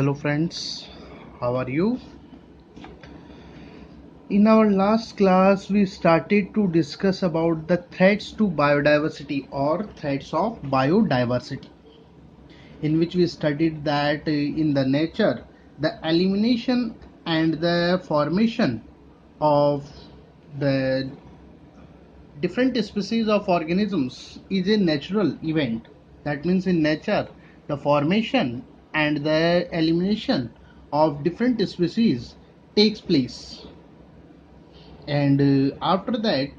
Hello friends, how are you? In our last class we started to discuss about the threats to biodiversity or threats of biodiversity, in which we studied that in the nature the elimination and the formation of the different species of organisms is a natural event. That means in nature the formation and the elimination of different species takes place, and after that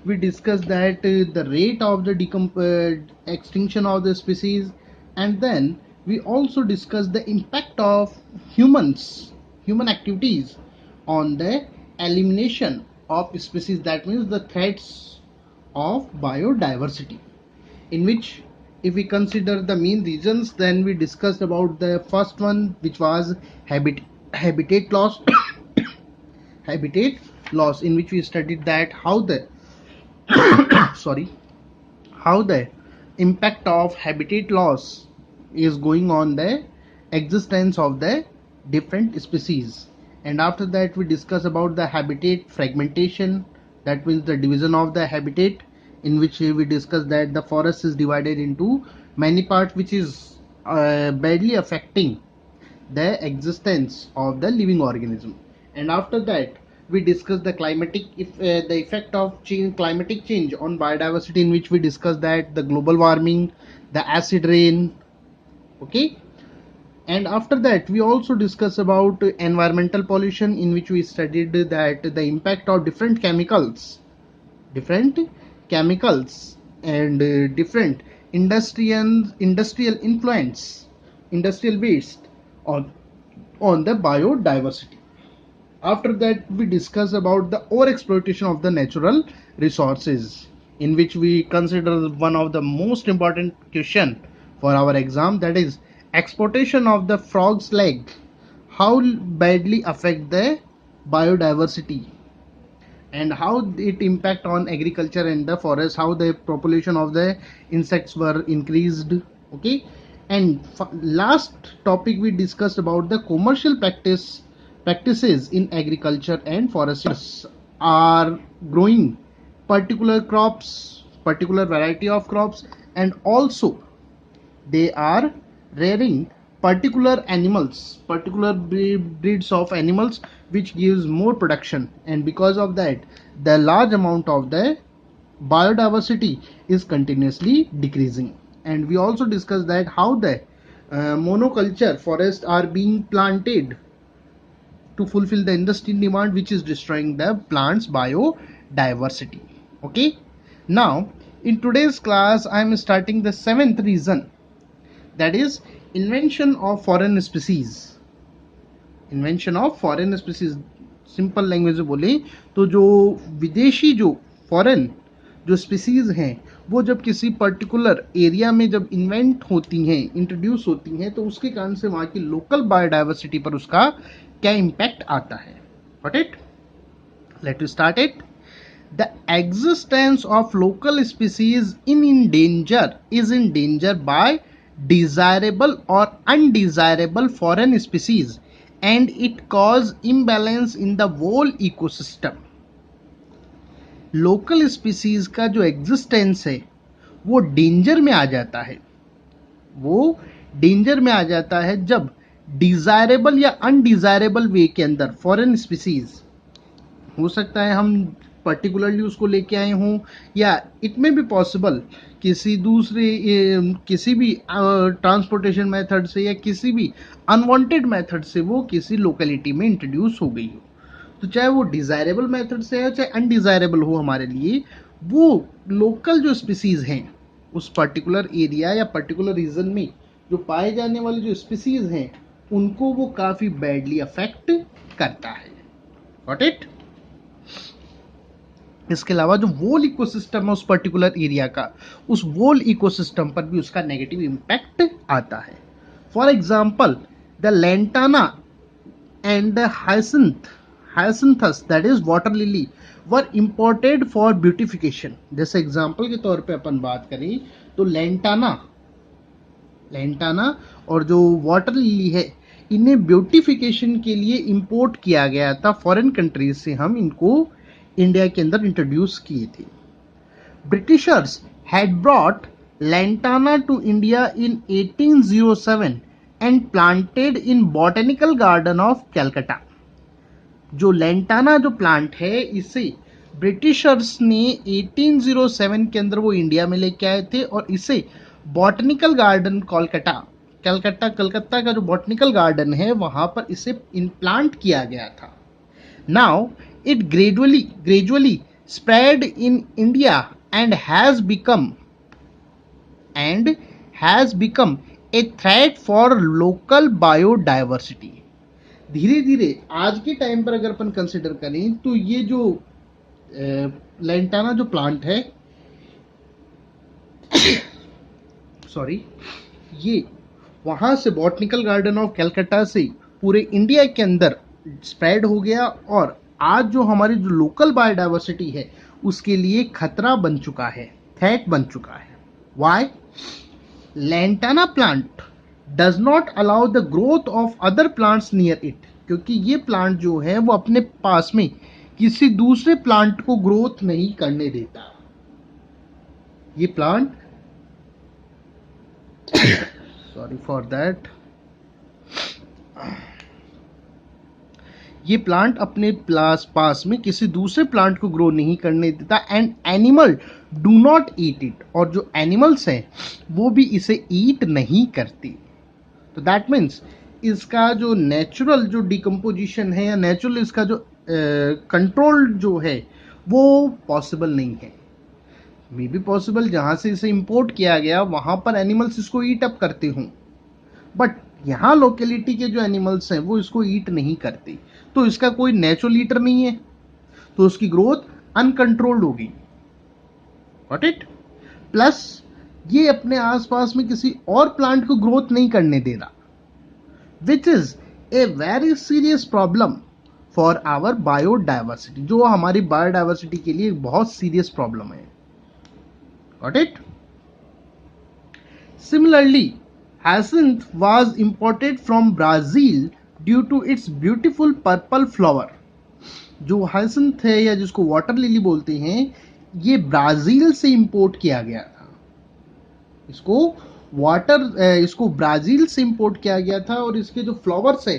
we discussed that the rate of the extinction of the species, and then we also discussed the impact of human activities on the elimination of species. That means the threats of biodiversity, in which if we consider the main reasons, then we discussed about the first one, which was habitat loss. Habitat loss, in which we studied that how the sorry how the impact of habitat loss is going on the existence of the different species. And after that we discuss about the habitat fragmentation, that means the division of the habitat, in which we discuss that the forest is divided into many parts, which is badly affecting the existence of the living organism. And after that we discuss the the effect of climatic change on biodiversity, in which we discuss that the global warming, the acid rain. Okay. And after that we also discuss about environmental pollution, in which we studied that the impact of different chemicals and different industrial influence, industrial waste on the biodiversity. After that we discuss about the overexploitation of the natural resources, in which we consider one of the most important question for our exam, that is exploitation of the frog's leg, how badly affect the biodiversity, and how it impact on agriculture and the forest, how the population of the insects were increased. Okay. And last topic we discussed about the commercial practices in agriculture and forestry are growing particular variety of crops, and also they are rearing particular breeds of animals, which gives more production, and because of that the large amount of the biodiversity is continuously decreasing. And we also discussed that how the monoculture forests are being planted to fulfill the industrial demand, which is destroying the plants biodiversity. Okay. Now in today's class I am starting the seventh reason, that is invention of foreign species. Invention of foreign species, simple language में बोले तो जो विदेशी जो foreign जो species हैं वो जब किसी पर्टिकुलर एरिया में जब इन्वेंट होती हैं, इंट्रोड्यूस होती हैं, तो उसके कारण से वहाँ की लोकल बायोडाइवर्सिटी पर उसका क्या इम्पैक्ट आता है. Got it? Let you start it. The existence of local species is in danger by desirable or undesirable foreign species, and it cause imbalance in the whole ecosystem. Local species का जो existence है वो danger में आ जाता है, जब desirable या undesirable वे के अंदर फॉरेन स्पीसीज, हो सकता है हम पर्टिकुलरली उसको लेके आए हों, या इट में भी पॉसिबल किसी भी ट्रांसपोर्टेशन मेथड से या किसी भी अनवांटेड मेथड से वो किसी लोकेलिटी में इंट्रोड्यूस हो गई हो. तो चाहे वो डिजायरेबल मेथड से है चाहे अनडिजायरेबल हो हमारे लिए, वो लोकल जो स्पीसीज हैं उस पर्टिकुलर एरिया या पर्टिकुलर रीजन में जो पाए जाने वाले जो स्पीसीज हैं उनको वो काफ़ी बैडली अफेक्ट करता है. Got it? इसके अलावा जो वोल इकोसिस्टम है उस पर्टिकुलर एरिया का, उस वोल इकोसिस्टम पर भी उसका नेगेटिव इम्पैक्ट आता है. For example the lantana and the hyacinths, that is water lily, were imported for beautification. जैसे एग्जाम्पल के तौर पे अपन बात करें तो लैंटाना और जो वाटर लिली है, इन्हें ब्यूटिफिकेशन के लिए इंपोर्ट किया गया था फॉरेन कंट्रीज से, हम इनको इंडिया के अंदर इंट्रोड्यूस किए थे। Britishers had brought lantana to India in 1807 and planted in botanical garden of Calcutta. जो लैंटाना जो प्लांट है, इसे ब्रिटिशर्स ने 1807 के अंदर वो इंडिया में लेके आए थे और इसे बॉटनिकल गार्डन कलकत्ता का जो बॉटनिकल गार्डन है वहां पर इसे इम्प्लांट किया गया था। Now it gradually spread in India and has become a threat for local biodiversity. धीरे धीरे आज के टाइम पर अगर अपन कंसिडर करें तो ये जो लैंटाना जो प्लांट है ये वहां से बॉटनिकल गार्डन ऑफ कैलकाटा से पूरे इंडिया के अंदर स्प्रेड हो गया और आज जो हमारी जो लोकल बायोडाइवर्सिटी है उसके लिए खतरा बन चुका है, थ्रेट बन चुका है। Why? Lantana plant does not allow the growth of other plants near it, क्योंकि ये प्लांट जो है वो अपने पास में किसी दूसरे प्लांट को ग्रोथ नहीं करने देता। ये प्लांट सॉरी फॉर दैट, ये प्लांट अपने पास में किसी दूसरे प्लांट को ग्रो नहीं करने देता and animal do not eat it, और जो एनिमल्स हैं वो भी इसे ईट नहीं करती। तो दैट मीन्स इसका जो नेचुरल जो डिकम्पोजिशन है या नेचुरल इसका जो कंट्रोल जो है वो पॉसिबल नहीं है। मे बी पॉसिबल जहाँ से इसे इंपोर्ट किया गया वहाँ पर एनिमल्स इसको ईट अप करते हों, बट यहाँ लोकेलिटी के जो एनिमल्स हैं वो इसको ईट नहीं करते, तो इसका कोई नेचुरल ईटर नहीं है, तो उसकी ग्रोथ अनकंट्रोल्ड होगी। Got it? प्लस ये अपने आसपास में किसी और प्लांट को ग्रोथ नहीं करने दे रहा, which is a very serious problem for our biodiversity, जो हमारी बायोडाइवर्सिटी के लिए बहुत सीरियस प्रॉब्लम है। Got it? Similarly hyacinth was imported from Brazil due to its beautiful purple flower। जो hyacinth है या जिसको वाटर लिली बोलते हैं, ये ब्राजील से इंपोर्ट किया गया था। इसको ब्राजील से इंपोर्ट किया गया था और इसके जो फ्लावर्स है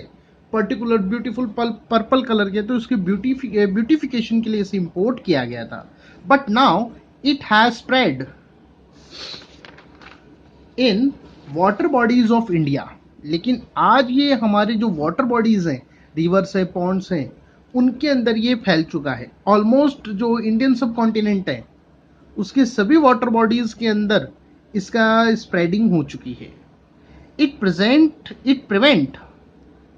पर्टिकुलर ब्यूटीफुल पर्पल कलर के, तो इसके ब्यूटिफिकेशन के लिए इसे इंपोर्ट किया गया था। But now it has spread in water bodies of India. लेकिन आज ये हमारे जो वाटर बॉडीज हैं, रिवर्स है, पॉन्ड्स हैं, उनके अंदर ये फैल चुका है। ऑलमोस्ट जो इंडियन सब कॉन्टिनेंट है उसके सभी वाटर बॉडीज के अंदर इसका स्प्रेडिंग हो चुकी है। इट प्रिवेंट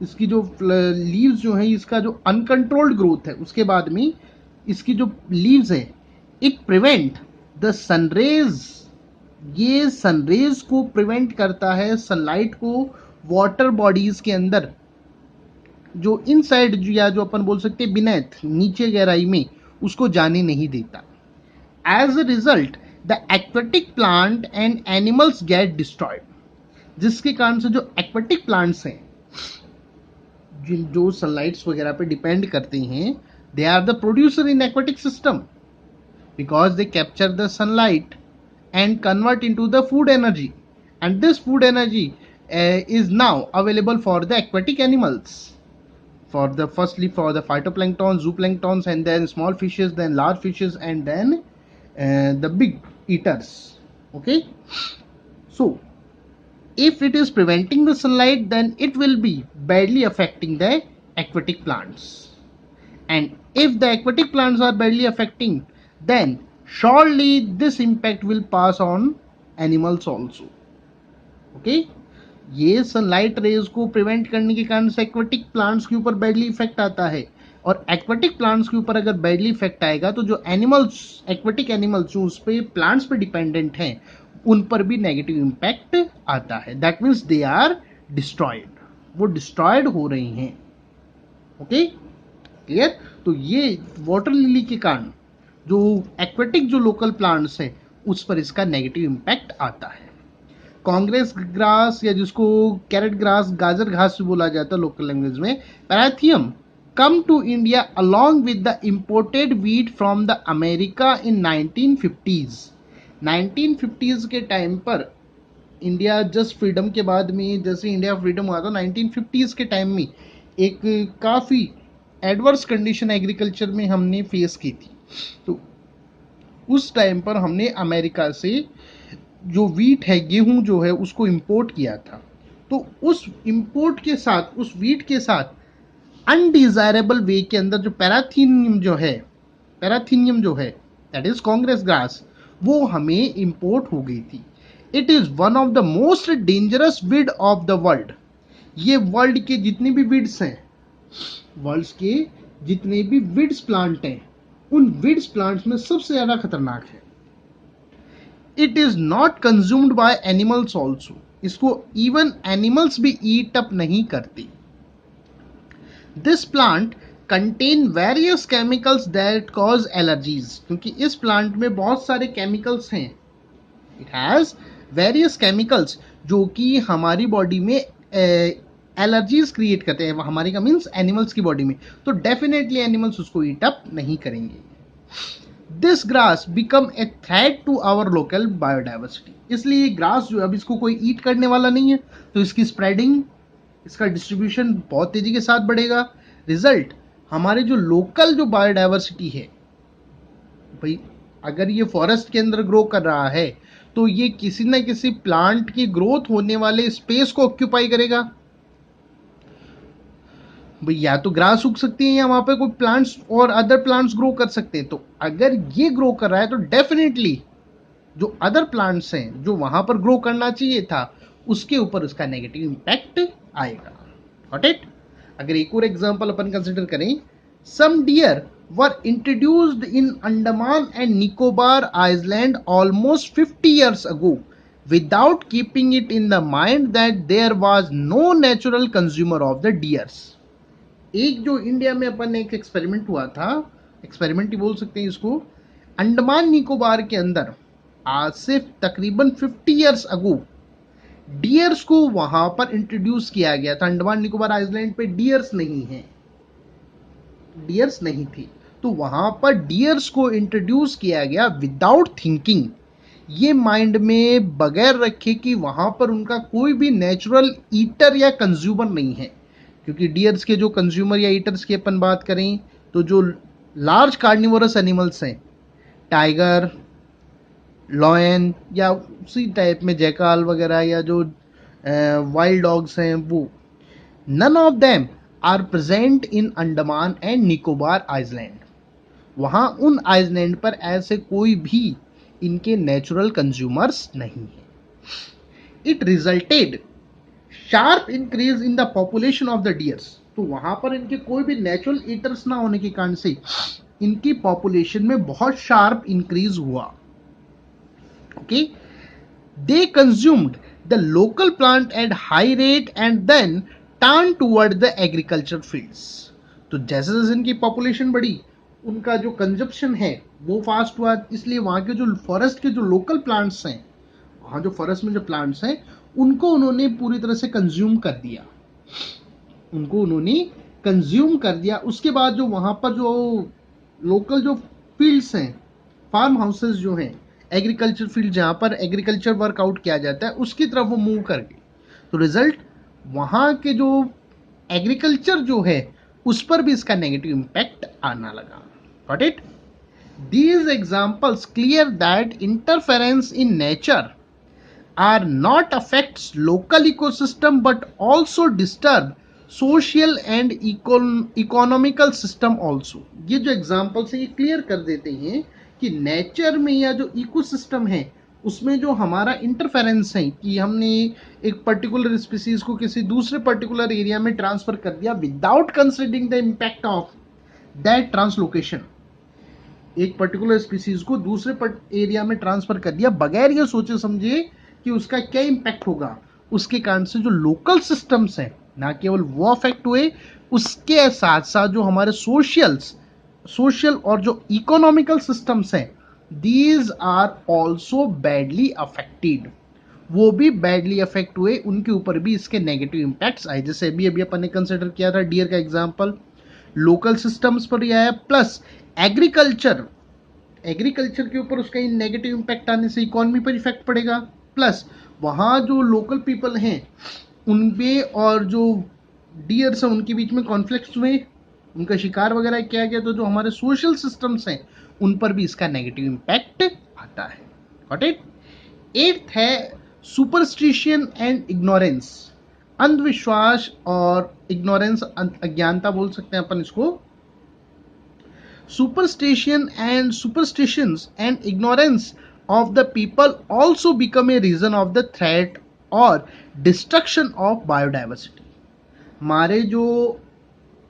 इसकी जो लीव्स जो है, इसका जो अनकंट्रोल्ड ग्रोथ है, उसके बाद में इसकी जो लीव्स है, इट प्रिवेंट द सनरेज, ये सनरेज को प्रिवेंट करता है, सनलाइट को वाटर बॉडीज के अंदर जो इनसाइड या जो अपन बोल सकते हैं बिनेथ, नीचे गहराई में, उसको जाने नहीं देता। As a result the aquatic plant and animals get destroyed, जिसके कारण से जो एक्वेटिक प्लांट्स हैं जो सनलाइट्स वगैरह पे डिपेंड करते हैं, they are the producer in aquatic system because they capture the sunlight and convert into the food energy, and this food energy is now available for the aquatic animals, firstly for the phytoplankton, zooplanktons, and then small fishes, then large fishes, and then the big eaters. Okay, so if it is preventing the sunlight, then it will be badly affecting the aquatic plants, and if the aquatic plants are badly affecting, then surely this impact will pass on animals also. Okay, ये sunlight raise को prevent करने के कारण से aquatic plants के ऊपर badly effect आता है, और एक्वेटिक प्लांट्स के ऊपर अगर बैडली इफेक्ट आएगा तो जो एनिमल्स, एक्वेटिक एनिमल्स जो उस पे प्लांट्स पे डिपेंडेंट हैं, उन पर भी नेगेटिव इम्पैक्ट आता है। That means they are destroyed, वो डिस्ट्रॉयड हो रही हैं। Okay, clear? तो ये वाटर लिली के कारण जो एक्वेटिक जो लोकल प्लांट्स हैं उस पर इसका नेगेटिव इम्पैक्ट आता है। कांग्रेस ग्रास या जिसको कैरेट ग्रास, गाजर घास बोला जाता है लोकल लैंग्वेज में, पैराथियम come to India along with the imported wheat from the America in 1950s. 1950s के टाइम पर इंडिया जस्ट फ्रीडम के बाद में, जैसे इंडिया फ्रीडम हुआ था 1950s के टाइम में, एक काफ़ी एडवर्स कंडीशन एग्रीकल्चर में हमने फेस की थी। तो उस टाइम पर हमने अमेरिका से जो वीट है, गेहूं जो है, उसको इंपोर्ट किया था। तो उस इंपोर्ट के साथ, उस वीट के साथ अनडिजायरेबल वे के अंदर जो पैराथीनियम जो है दैट इज कांग्रेस ग्रास, वो हमें इंपोर्ट हो गई थी। It is one of the most dangerous weed of the world. ये वर्ल्ड के जितने भी वीड्स हैं, वर्ल्ड के जितने भी वीड्स प्लांट हैं, उन वीड्स प्लांट्स में सबसे ज्यादा खतरनाक है। It is not consumed by animals also. इसको इवन एनिमल्स भी ईट अप नहीं करती। This plant contain various chemicals that cause allergies. क्योंकि इस प्लांट में बहुत सारे केमिकल्स हैं, इट हैज वेरियस केमिकल्स जो कि हमारी बॉडी में एलर्जीज क्रिएट करते हैं। हमारी का मीन्स एनिमल्स की बॉडी में, तो डेफिनेटली एनिमल्स उसको ईट अप नहीं करेंगे। This grass become a threat to our local biodiversity. इसलिए ग्रास जो अब इसको कोई ईट करने वाला नहीं है, तो इसकी स्प्रेडिंग, इसका डिस्ट्रीब्यूशन बहुत तेजी के साथ बढ़ेगा। रिजल्ट, हमारे जो लोकल जो बायोडाइवर्सिटी है, भाई अगर ये फॉरेस्ट के अंदर ग्रो कर रहा है तो ये किसी ना किसी प्लांट की ग्रोथ होने वाले स्पेस को ऑक्यूपाई करेगा। भाई या तो ग्रास उग सकती है या वहां पे कोई प्लांट्स और अदर प्लांट्स ग्रो कर सकते हैं। तो अगर ये ग्रो कर रहा है तो डेफिनेटली जो अदर प्लांट्स हैं जो वहां पर ग्रो करना चाहिए था, उसके ऊपर उसका नेगेटिव इंपैक्ट आएगा। Got it? अगर एक और एग्जांपल अपन कंसिडर करें, some deer were introduced in Andaman and Nicobar island almost 50 years ago without keeping it in the mind that there was no natural consumer of the deers. एक जो India में अपन एक एक्सपेरिमेंट हुआ था, एक्सपेरिमेंट ही बोल सकते हैं इसको, अंडमान निकोबार के अंदर आज से तकरीबन 50 years ago डियर्स को वहां पर इंट्रोड्यूस किया गया था। अंडमान निकोबार आइलैंड पे डियर्स नहीं है, डियर्स नहीं थी, तो वहां पर डियर्स को इंट्रोड्यूस किया गया विदाउट थिंकिंग, ये माइंड में बगैर रखे कि वहां पर उनका कोई भी नेचुरल ईटर या कंज्यूमर नहीं है। क्योंकि डियर्स के जो कंज्यूमर या ईटर्स की अपन बात करें तो जो लार्ज कार्निवोरस एनिमल्स हैं, टाइगर, लॉयन या उसी टाइप में जैकाल वगैरह, या जो वाइल्ड डॉग्स हैं, वो none of them are present in Andaman and Nicobar island. वहां उन आइलैंड पर ऐसे कोई भी इनके नेचुरल कंज्यूमर्स नहीं है। It resulted sharp increase in the population of the dears. तो वहां पर इनके कोई भी नेचुरल ईटर्स ना होने के कारण से इनकी पॉपुलेशन में बहुत शार्प इंक्रीज हुआ। Okay, they consumed the local plant at high rate and then turned toward the agriculture fields. तो जैसे जैसे इनकी पॉपुलेशन बढ़ी, उनका जो कंजप्शन है वो फास्ट हुआ, इसलिए वहाँ के जो फॉरेस्ट के जो लोकल प्लांट्स हैं, वहाँ जो फॉरेस्ट में जो प्लांट्स हैं, उनको उन्होंने पूरी तरह से कंज्यूम कर दिया, उनको उन्होंने कंज्यूम कर दिया। उसके बाद जो वहाँ पर जो लोकल जो फील्ड्स हैं, फार्म हाउसेस जो हैं, एग्रीकल्चर फील्ड जहाँ पर एग्रीकल्चर वर्कआउट किया जाता है, उसकी तरफ वो मूव कर गए। तो रिजल्ट, वहाँ के जो एग्रीकल्चर जो है उस पर भी इसका नेगेटिव इम्पैक्ट आना लगा। Got it? These examples clear that interference in nature are not affects local ecosystem but also disturb social and economical system also. ये जो एग्जाम्पल्स है ये क्लियर कर देते हैं कि नेचर में या जो इकोसिस्टम है उसमें जो हमारा इंटरफेरेंस है, कि हमने एक पर्टिकुलर स्पीसीज को किसी दूसरे पर्टिकुलर एरिया में ट्रांसफर कर दिया without considering the impact of that translocation. एक पर्टिकुलर स्पीसीज को दूसरे एरिया में ट्रांसफर कर दिया बगैर ये सोचे समझे कि उसका क्या इम्पैक्ट होगा। उसके कारण से जो लोकल सिस्टम्स हैं, ना केवल वो अफेक्ट हुए, उसके साथ साथ जो हमारे सोशल और जो इकोनॉमिकल सिस्टम्स हैं, these are also badly affected. वो भी बैडली अफेक्ट हुए, उनके ऊपर भी इसके नेगेटिव इम्पैक्ट्स आए। जैसे अभी अभी अपन ने कंसिडर किया था डियर का एग्जाम्पल, लोकल सिस्टम्स पर यह आया, प्लस एग्रीकल्चर, एग्रीकल्चर के ऊपर उसका नेगेटिव इम्पैक्ट आने से इकोनॉमी पर इफेक्ट पड़ेगा, प्लस वहाँ जो लोकल पीपल हैं उनपे और जो डियर्स हैं उनके बीच में कॉन्फ्लिक्ट्स हुए, उनका शिकार वगैरह किया गया, तो जो हमारे सोशल सिस्टम्स हैं उन पर भी इसका नेगेटिव इम्पैक्ट आता है। Got it. एट्थ है सुपरस्टिशन एंड इग्नोरेंस, अंधविश्वास और इग्नोरेंस, अज्ञानता बोल सकते हैं अपन इसको। Superstitions and ignorance of the people also become a reason of the threat or destruction of biodiversity। हमारे जो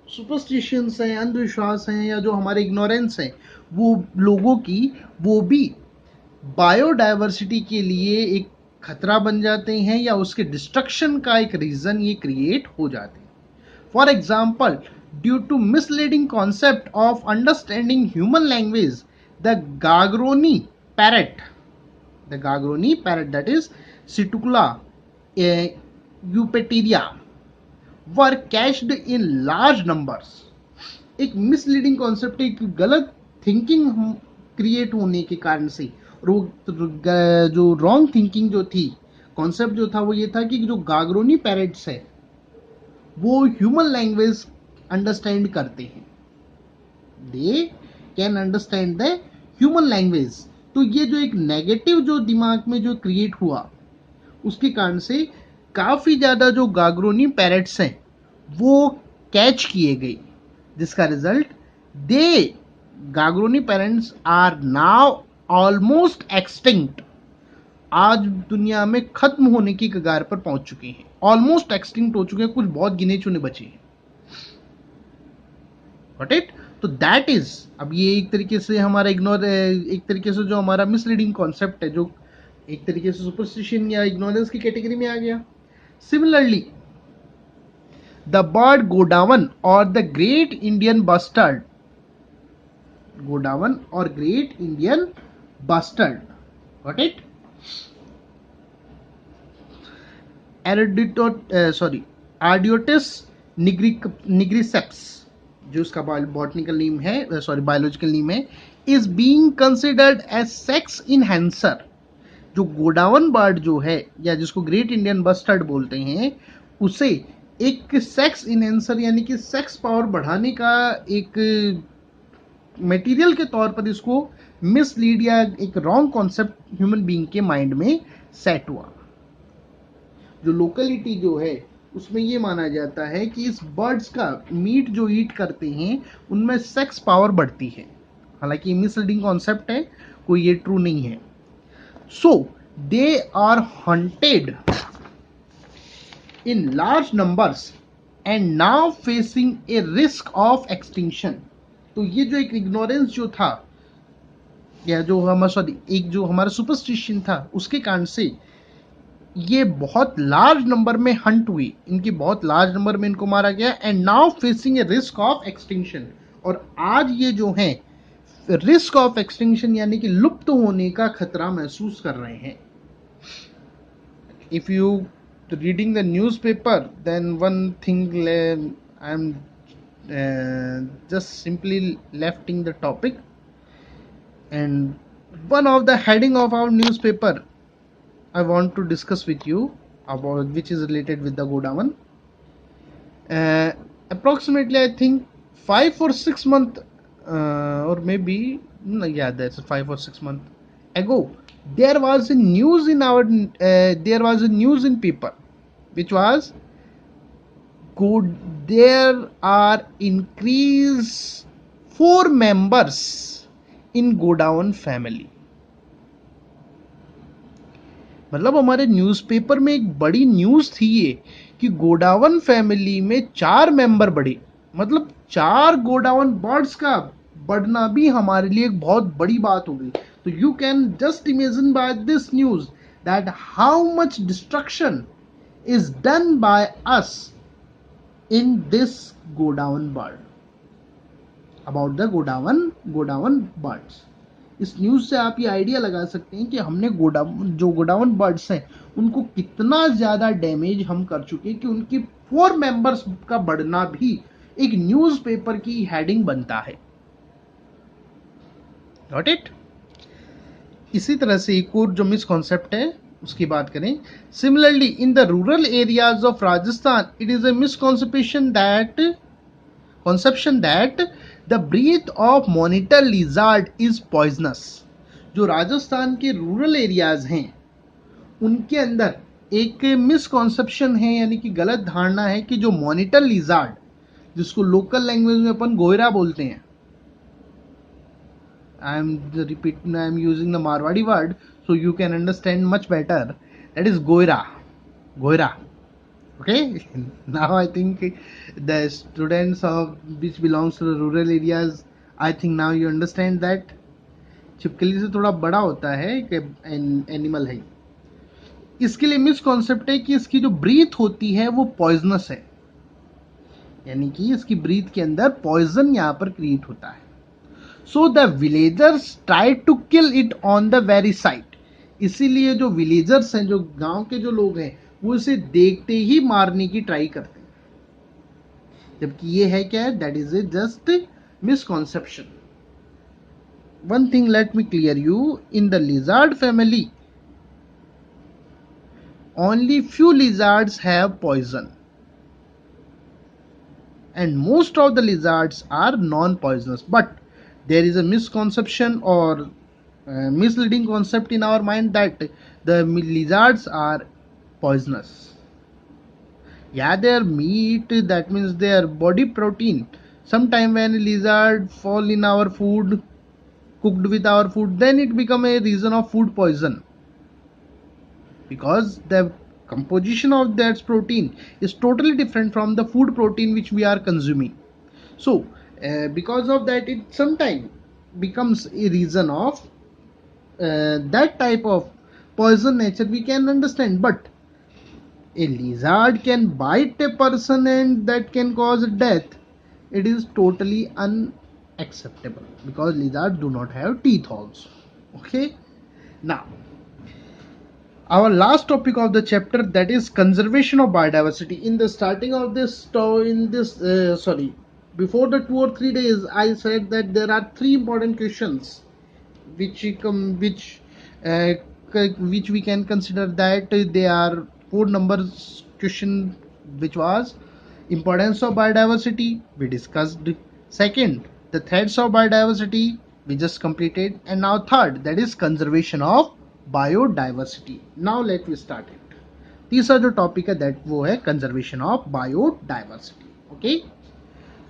सुपरस्टिशंस हैं, अंधविश्वास हैं, या जो हमारे इग्नोरेंस हैं, वो लोगों की, वो भी बायोडाइवर्सिटी के लिए एक खतरा बन जाते हैं या उसके डिस्ट्रक्शन का एक रीजन ये क्रिएट हो जाते हैं। For example, due to misleading concept of understanding human language, the Gagroni parrot, that is Psittacula eupateria, were cached in large numbers। एक मिसलीडिंग कॉन्सेप्ट, एक गलत थिंकिंग क्रिएट होने के कारण से, जो रॉन्ग थिंकिंग जो थी, कॉन्सेप्ट जो था वो ये था कि जो गागरोनी पैरेट्स है वो ह्यूमन लैंग्वेज अंडरस्टैंड करते हैं, they can understand the human language. तो ये जो एक नेगेटिव जो दिमाग में जो क्रिएट हुआ, उसके कारण से काफी ज्यादा जो गागरोनी पैरेट्स हैं वो कैच किए गए, जिसका result the Gagroni parrots are now almost extinct, आज दुनिया में खत्म होने की कगार पर पहुंच चुके हैं, ऑलमोस्ट एक्सटिंक्ट हो चुके हैं, कुछ बहुत गिने चुने बचे हैं। Got it. तो दैट इज, अब ये एक तरीके से हमारा एक तरीके से जो हमारा मिसलीडिंग कॉन्सेप्ट है, जो एक तरीके से सुपरस्टिशन या इग्नोरेंस की कैटेगरी में आ गया। सिमिलरली द बर्ड गोडावन और the great Indian bustard, godawan और great Indian bustard, got it, Ardeotis nigriceps, जो उसका बॉटनिकल नेम है, बायोलॉजिकल नेम है, is being considered as sex enhancer. जो गोडावन बर्ड जो है, या जिसको ग्रेट इंडियन बस्टर्ड बोलते हैं, उसे एक सेक्स इनहेंसर यानी कि सेक्स पावर बढ़ाने का एक मटेरियल के तौर पर इसको मिसलीड या एक रॉन्ग कॉन्सेप्ट ह्यूमन बीइंग के माइंड में सेट हुआ। जो लोकलिटी जो है उसमें ये माना जाता है कि इस बर्ड्स का मीट जो ईट करते हैं उनमें सेक्स पावर बढ़ती है, हालांकि मिसलीडिंग कॉन्सेप्ट है, कोई ये ट्रू नहीं है। So they are hunted in large numbers and now facing a risk of extinction. तो ये जो एक इग्नोरेंस जो था, या जो हमारा सुपरस्टिशन था, उसके कारण से ये बहुत लार्ज नंबर में हंट हुई, इनकी बहुत लार्ज नंबर में इनको मारा गया, and now facing a risk of extinction. और आज ये जो है रिस्क ऑफ एक्सटिंक्शन यानी कि लुप्त होने का खतरा महसूस कर रहे हैं। If you reading the newspaper, then one thing I am just simply lefting the topic, and one of the heading of our newspaper I want to discuss with you about, which is related with the Godawan. Approximately I think 5 or 6 months, or maybe that's 5 or 6 months ago, there was a news in our there was a news in paper which was there are increased 4 members in Godawan family। मतलब हमारे newspaper में एक बड़ी news थी ये कि godown family में 4 member बढ़े, मतलब 4 गोडावन बर्ड्स का बढ़ना भी हमारे लिए एक बहुत बड़ी बात हो गई। तो you can just imagine by this news that how much destruction is done by us in this Godawan bird, about the Godawan birds। इस न्यूज़ से आप ये आइडिया लगा सकते हैं कि हमने गोडाउन बर्ड्स हैं उनको कितना ज़्यादा डैमेज हम कर चुके हैं कि उनके 4 मेंबर्स का बढ़ना भी एक न्यूज़पेपर की हेडिंग बनता है। Got it? इसी तरह से एक और जो मिसकॉन्सेप्ट है उसकी बात करें, similarly in the rural areas of Rajasthan it is a misconception that the breath of monitor lizard is poisonous. जो राजस्थान के रूरल एरियाज हैं उनके अंदर एक मिसकॉन्सेप्शन है, यानी कि गलत धारणा है कि जो मॉनिटर लिजार्ड, जिसको लोकल लैंग्वेज में अपन गोयरा बोलते हैं, I am using the Marwadi word so you can understand much better. That is Goira. Okay. Now I think the students of which belongs to the rural areas, I think now you understand that छिपकली से थोड़ा बड़ा होता है कि animal है। इसके लिए मिसकॉन्सेप्ट है कि इसकी जो ब्रीथ होती है वो पॉइजनस है, यानी कि इसकी ब्रीथ के अंदर पॉइजन यहाँ पर क्रिएट होता है। So the villagers try to kill it on the very sight. इसीलिए जो विलेजर्स हैं, जो गांव के जो लोग हैं, वो इसे देखते ही मारने की ट्राई करते हैं, जबकि ये है क्या है, that is a just misconception. One thing let me clear you, in the lizard family only few lizards have poison and most of the lizards are non-poisonous, but there is a misconception or misleading concept in our mind that the lizards are poisonous. Yeah, their meat, that means their body protein, sometime when a lizard fall in our food, cooked with our food, then it become a reason of food poison, because the composition of that protein is totally different from the food protein which we are consuming. So because of that, it sometimes becomes a reason of that type of poison nature we can understand, but a lizard can bite a person and that can cause death. It is totally unacceptable because lizards do not have teeth also. Okay, now our last topic of the chapter, that is conservation of biodiversity. In the starting of this before the 2 or 3 days I said that there are 3 important questions which we can consider that they are 4 numbers question, which was importance of biodiversity, we discussed. Second, the threats of biodiversity, we just completed. And now third, that is conservation of biodiversity. Now let we start it. तीसरा जो topic है that वो है conservation of biodiversity. Okay,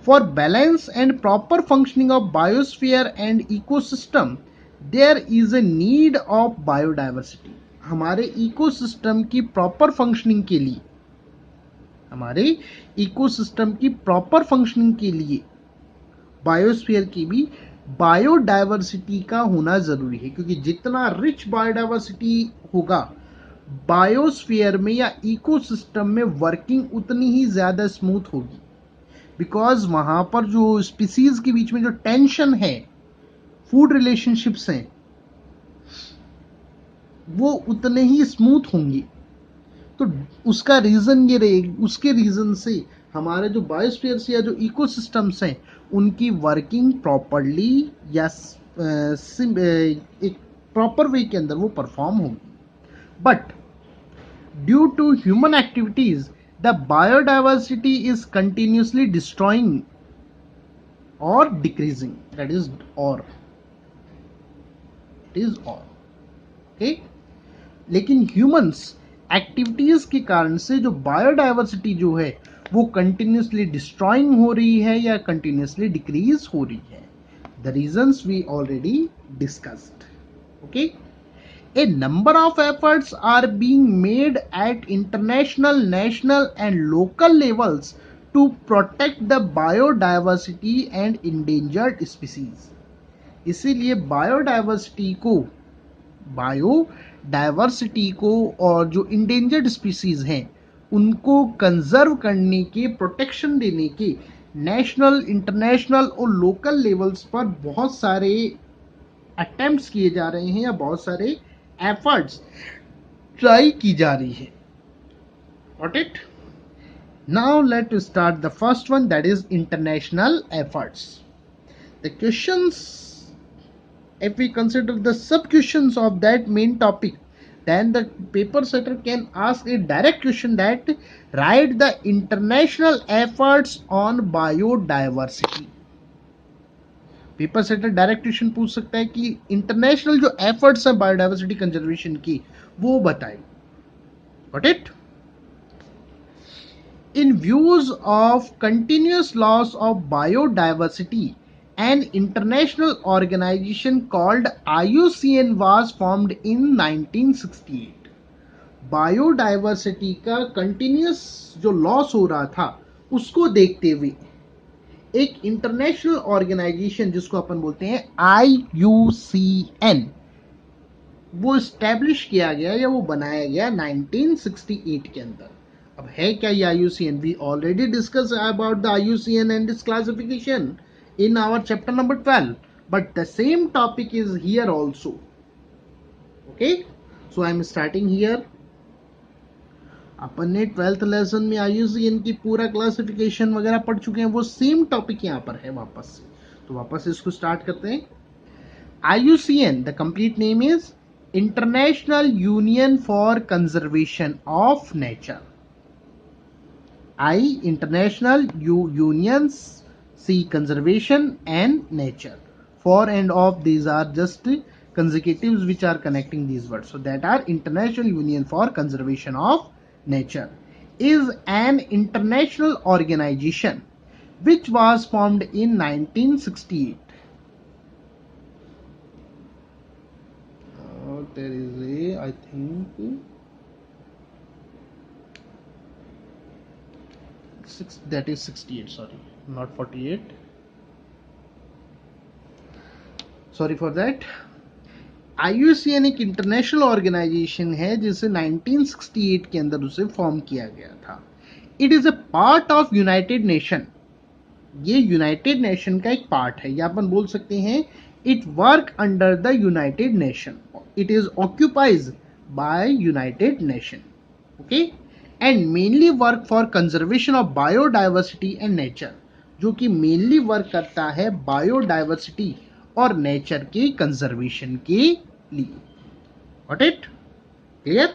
for balance and proper functioning of biosphere and ecosystem there is a need of biodiversity. हमारे ecosystem की proper functioning के लिए, biosphere की भी बायोडाइवर्सिटी का होना जरूरी है, क्योंकि जितना रिच बायोडाइवर्सिटी होगा बायोस्फीयर में या इकोसिस्टम में, वर्किंग उतनी ही ज्यादा स्मूथ होगी, बिकॉज वहां पर जो स्पीसीज के बीच में जो टेंशन है, फूड रिलेशनशिप्स हैं, वो उतने ही स्मूथ होंगी. तो उसका रीजन ये रहेगी, उसके रीजन से हमारे जो बायोस्फीयर या जो इकोसिस्टम्स हैं उनकी वर्किंग प्रॉपरली या एक प्रॉपर वे के अंदर वो परफॉर्म होगी. But due to human activities the biodiversity is continuously destroying और डिक्रीजिंग. दैट इज और इट इज और ओके. लेकिन ह्यूमंस एक्टिविटीज के कारण से जो बायोडाइवर्सिटी जो है वो कंटिन्यूसली डिस्ट्रॉइंग हो रही है या कंटिन्यूसली डिक्रीज हो रही है. The reasons we already discussed. Okay, a number of efforts are being made at international, national and local levels to protect the biodiversity and endangered species. इसीलिए बायोडाइवर्सिटी को और जो इंडेंजर्ड स्पीसीज हैं उनको conserve करने के, प्रोटेक्शन देने के नेशनल, इंटरनेशनल और लोकल लेवल्स पर बहुत सारे अटेम्प्ट्स किए जा रहे हैं या बहुत सारे एफर्ट्स ट्राई की जा रही है. Got it? Now let's start the first one, that is international efforts. The questions, if we consider the sub questions of that main topic, then the paper setter can ask a direct question that write the international efforts on biodiversity. Paper setter direct question पूछ सकता है कि international जो efforts है biodiversity conservation की वो बताए. Got it? In views of continuous loss of biodiversity, an international organization called IUCN was formed in 1968. Biodiversity का कंटिन्यूस जो लॉस हो रहा था उसको देखते हुए एक इंटरनेशनल ऑर्गेनाइजेशन जिसको अपन बोलते हैं IUCN वो स्टैब्लिश किया गया या वो बनाया गया 1968 के अंदर. अब है क्या ये IUCN? We already discuss about the IUCN and its classification in our chapter number 12, but the same topic is here also. Okay, so I am starting here. अपन ने 12th लेसन में IUCN की पूरा क्लासिफिकेशन वगैरह पढ़ चुके हैं, वो सेम टॉपिक यहाँ पर है वापस से. तो वापस इसको स्टार्ट करते हैं. IUCN, the complete name is international union for conservation of nature. I, international, U, unions, C, conservation and nature. For and of these are just consecutives which are connecting these words. So that are International Union for Conservation of Nature is an international organization which was formed in 1968. There is a, I think, that is 68, sorry, not 48, sorry for that. IUCN एक international organisation है जिसे 1968 के अंदर उसे form किया गया था. It is a part of United Nation. ये यूनाइटेड नेशन का एक पार्ट है, या अपन बोल सकते हैं it work under the United Nation. It is occupies by United Nation. Okay, and mainly work for conservation of biodiversity and nature, जो कि मेनली वर्क करता है बायोडाइवर्सिटी और नेचर के कंजर्वेशन के लिए. Got it? Clear?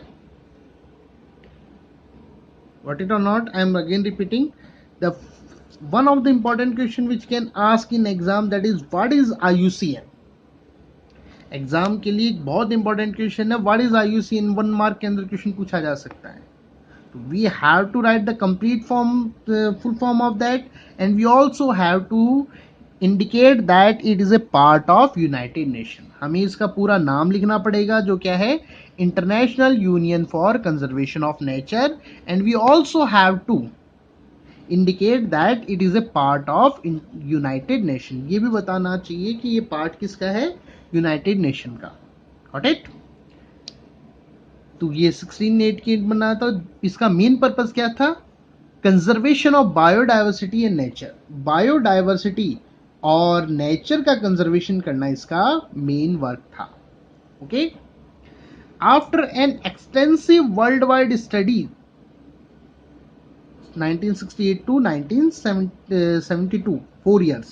Got it or not? I am again repeating. The one of the important question which can ask in exam, that is what is IUCN. Exam के लिए एक बहुत important question है, what is IUCN. 1 mark के अंदर question पूछा जा सकता है. We have to write the complete form, full form of that, and we also have to indicate that it is a part of United Nation. हमें इसका पूरा नाम लिखना पड़ेगा जो क्या है, International Union for Conservation of Nature, and we also have to indicate that it is a part of United Nation. ये भी बताना चाहिए कि ये पार्ट किसका है, United Nation का. Got it? तो ये 1688 बना था. इसका मेन पर्पस क्या था, conservation of biodiversity and nature. Biodiversity और नेचर का कंजर्वेशन करना इसका मेन वर्क था. Okay, after an extensive world wide study 1968 to 1972, 4 years,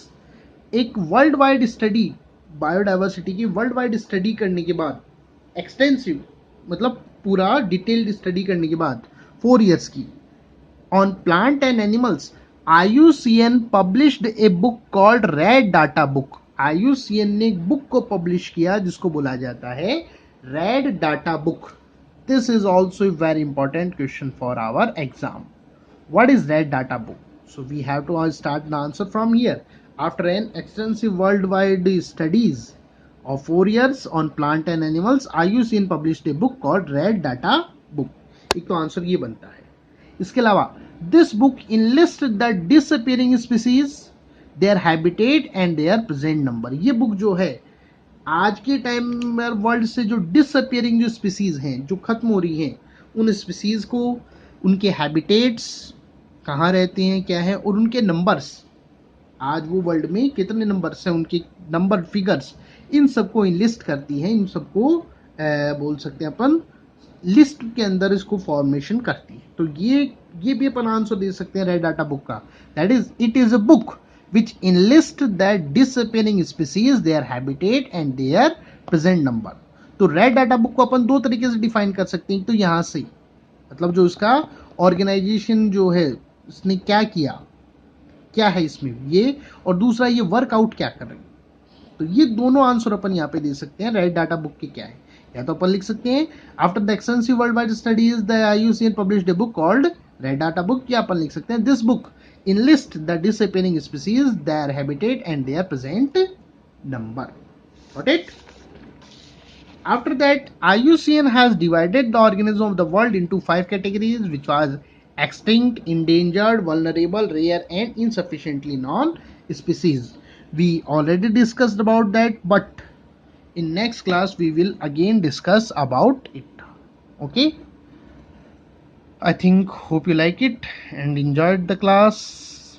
एक वर्ल्ड वाइड स्टडी बायोडाइवर्सिटी की वर्ल्ड वाइड स्टडी करने के बाद, एक्सटेंसिव मतलब पूरा डिटेल्ड स्टडी करने के बाद 4 years की, on plant and animals, IUCN published a book called red data book. IUCN ने एक बुक को पब्लिश किया जिसको बोला जाता है red data book. This is also a very important question for our exam. What is red data book? So we have to start the answer from here. After an extensive world wide studies of 4 years on plant and animals, IUCN published a book called Red Data Book. एक तो answer ये बनता है. इसके अलावा this book enlists the disappearing species, their habitat and their present number. ये book जो है आज के टाइम में वर्ल्ड से जो डिसअपियरिंग जो स्पीसीज हैं, जो खत्म हो रही हैं, उन स्पीसीज को, उनके हैबिटेट्स कहाँ रहते हैं, क्या है, और उनके नंबर्स आज वो वर्ल्ड में कितने नंबर्स हैं, उनके नंबर फिगर्स, इन सबको लिस्ट करती है, इन सबको बोल सकते हैं अपन लिस्ट के अंदर इसको फॉर्मेशन करती है। तो ये भी अपन आंसर दे सकते हैं रेड डाटा बुक का, that is it is a book which enlist that disappearing species, their habitat and there present number. तो रेड डाटा बुक को अपन दो तरीके से डिफाइन कर सकते हैं, तो यहां से मतलब जो इसका ऑर्गेनाइजेशन जो है इसने क्या किया, क्या है इसमें ये, और दूसरा ये वर्कआउट क्या कर रही है। तो ये दोनों आंसर अपन यहाँ पे दे सकते हैं रेड डाटा बुक के क्या है। या तो अपन लिख सकते हैं after the extensive world wide studies the IUCN published a book called red data book, या अपन लिख सकते हैं this book enlist the disappearing species, their habitat and their present number. Got it? After that, IUCN has divided the organism of the world into 5 categories, which was extinct, endangered, vulnerable, rare and insufficiently known species. We already discussed about that, but in next class we will again discuss about it. Okay, I think hope you like it and enjoyed the class.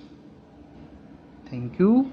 Thank you.